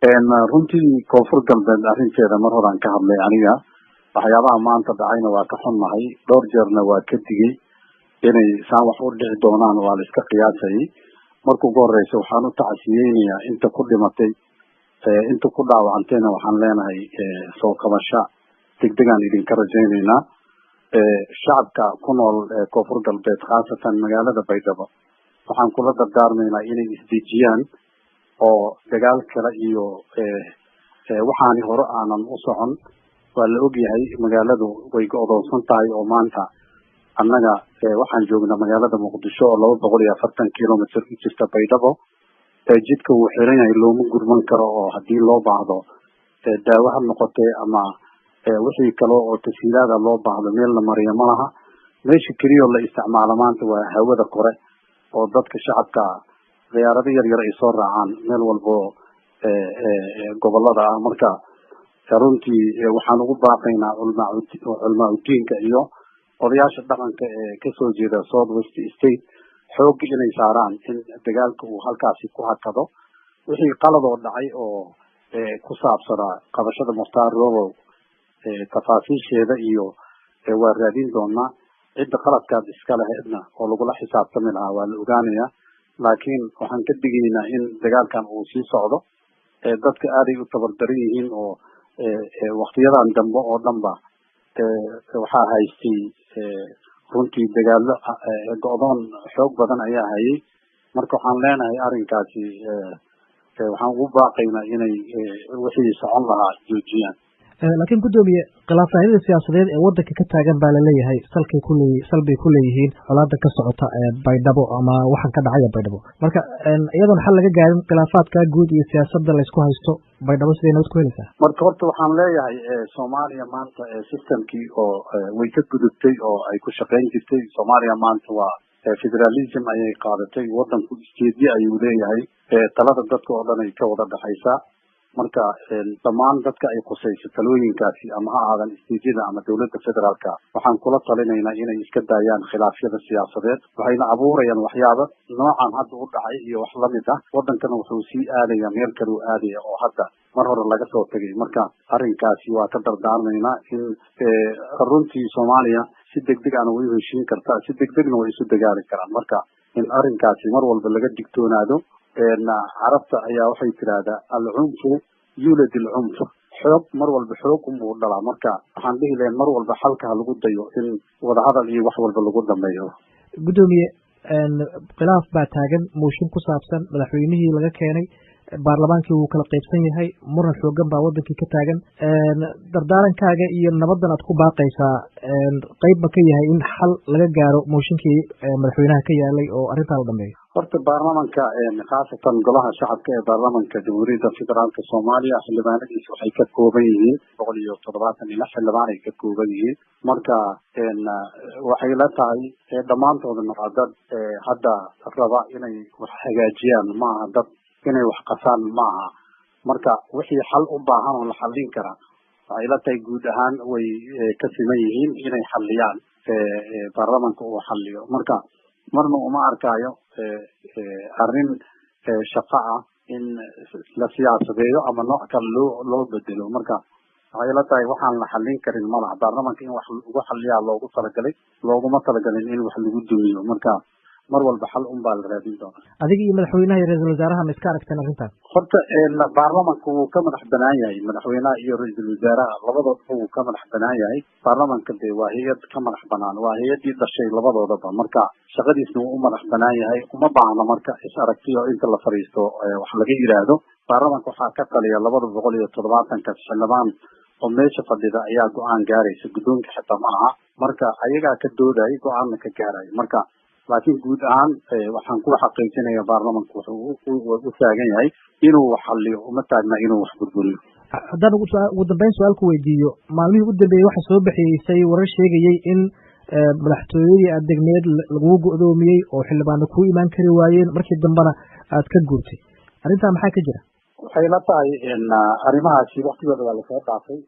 runtii koonfur galbeed arrinteeda mar horaan ka hadlay aniga waxyaabaha maanta dhacayna waa ka xunnahay dhowr jeerna waa ka digay inay saan wax u dhici doonaan waa la iska qiyaasayay marka ugu horeysa waxaan u tacsiyeynayaa inta ku dhimatay inta ku dhaawacantayna waxaan leenahay soo kabasho degdegaan idinka rajaynaynaa shacabka ku nool koonfur galbeed khaasatan magaalada Baydhabo waxaan kula dardaarmaynaa inay isdejiyaan oo dagaal kale iyo waxaani hore aanan u socon waa la ogyahay magaaladu way go'doonsan tahay oo maanta annaga waxaan joognaa magaalada Muqdisho oo 240 kilomitir u jirta Baydhabo jidka uu xiran yahay looma gurman karo oo haddii loo baahdo daawo ha noqotee ama wixii kale oo tasiilaada loo baahdo meel la mariyo ma laha meesha keliya la isticmaalo maanta waa hawada kore oo dadka shacabka diyaarado yar ay soo raacaan meel walbo gobolada marka runtii waxaan ugu baaqaynaa culmaa-udiinka iyo odayaasha dhaqanka ee kasoo jeeda South West State xoog inay saaraan in dagaalka uu halkaasi ku hakado wixii qalad oo dhacay oo ku saabsanaa qabashada Mukhtaar Robow tafaasiisheeda iyo waa raadin doonaa cidda qaladkaas iska lahaydna oo lagula xisaabtami lahaa waa la ogaanayaa laakiin waxaan ka digaynaa in dagaalkan uu sii socdo dadka aaday u tabardaran yihiin oo waqtiyadan dambe oo dhanba waxaa haystay runtii dagaalo go'doon xoog badan ayaa hayay marka waxaan leenahay arrinkaasi waxaan ugu baaqaynaa inay wixii socon lahaa joojiyaan laakiin gudoomiye khilaafyada siyaasadeed ee wadanka ka taagan baa la leeyahay salbay ku leeyihiin colaada ka socota Baydhabo ama waxaan ka dhacay Baydhabo marka iyadoon xal laga gaarin khilaafaadka guud iyo siyaasadda la isku haysto Baydhabo sidee nabad ku helaysaa marka horta waxaan leeyahay Soomaaliya maanta systemkii oo way ka gudubtay oo ay ku shaqeyn jirtay Soomaaliya maanta waa federalism ayay qaadatay wadanku isteedyo ayuu leeyahay talada dadka oo dhan ay ka wada dhaxaysaa marka dhammaan dadka ay qusayso talooyinkaasi ama ha aadan isteedyada ama dawladda federaalka waxaan kula talinaynaa inay iska daayaan khilaafyada siyaasadeed waxayna abuurayaan waxyaabo noocan hadda u dhacay iyo wax lamid ah wadankana wuxuu sii aadaya meel kale u aadaya oo hadda mar hore laga soo tagay marka arrinkaasi waa ka dardaarmaynaa in runtii Soomaaliya si degdeg ah way heshiin kartaa si degdegna way isu dagaali karaan marka in arrinkaasi mar walba laga digtoonaado carabta ayaa waxay tiraahdaa al-cunfu yulad al-cunf xoog mar walba xoog u dhalaa marka waxaan dhihi lahayn mar walba xalka lagu dayo in wada hadal iyo wax walba lagu dhameeyo gudoomiye khilaaf baa taagan mooshin ku saabsan madaxweynihii laga keenay baarlamaankii wuu kala qaybsan yahay muran xoogan baa wadankii ka taagan dardaarankaaga iyo nabadan aad ku baaqaysaa qayb ma ka yahay in xal laga gaaro mooshinkii madaxweynaha ka yaalay oo arrintaa la dhameeyo horta baarlamanka khaasatan golaha shacabka ee baarlamanka jamhuuriyadda federaalka Soomaaliya xildhibaanadiisa waxay ka kooban yihiin 170 xildhibaan ay ka kooban yihiin marka waxay la tahay dhammaantoodna dad hadda raba inay wax hagaajiyaan maaha dad inay wax qasaan maaha marka wixii xal u baahan oo la xallin kara waxay la tahay guud ahaan way ka siman yihiin inay xalliyaan baarlamanka uu xalliyo marka marna uma arkayo arrin shaqo ah in la siyaasadeeyo ama nooc kale loo bedelo marka waxay la tahay waxaan la xallin karin malaha baarlamanka in wax lagu xalliyaa loogu talagalay looguma talagalin in wax lagu dumiyo marka mar walba xal baa la raadin doonaa adiga iyo madaxweynaha iyo ra'iisul wasaaraha ma iska aragteen arrintan horta baarlamanka wuu ka madax banaan yahay madaxweynaha iyo ra'iisul wasaaraha labadoodba wuu ka madax banaan yahay baarlamanka dee waa hay'ad ka madax banaan waa hay'adii dhashay labadoodaba marka shaqadiisna wuu u madax banaan yahay uma baahna marka is aragtiyo inta la fariisto wax laga yiraahdo baarlamanka waxaa ka taliya 270 xildhibaan oo meesha fadhida ayaa go'aan gaaraysa guddoonka xitaa ma aha marka ayagaa ka doodayay go'aanna ka gaaraya marka laakiin guud ahaan waxaan ku xaqiijinayaa baarlamanku wuxuu u taagan yahay inuu wax xalliyo uma taagna inuu wax burburiyo haddaan ugu dambeyn su-aal ku weydiiyo maalmihii u dambeeyey waxaa soo baxeysay warar sheegayay in madaxtooyadii aad degneed lagu go'doomiyey oo xildhibaano kuu imaan kari waayeen markii dambena aad ka guurtay arrintaa maxaa ka jira waxay la tahay arrimahaasi waqtigooda waa lasoo dhaafay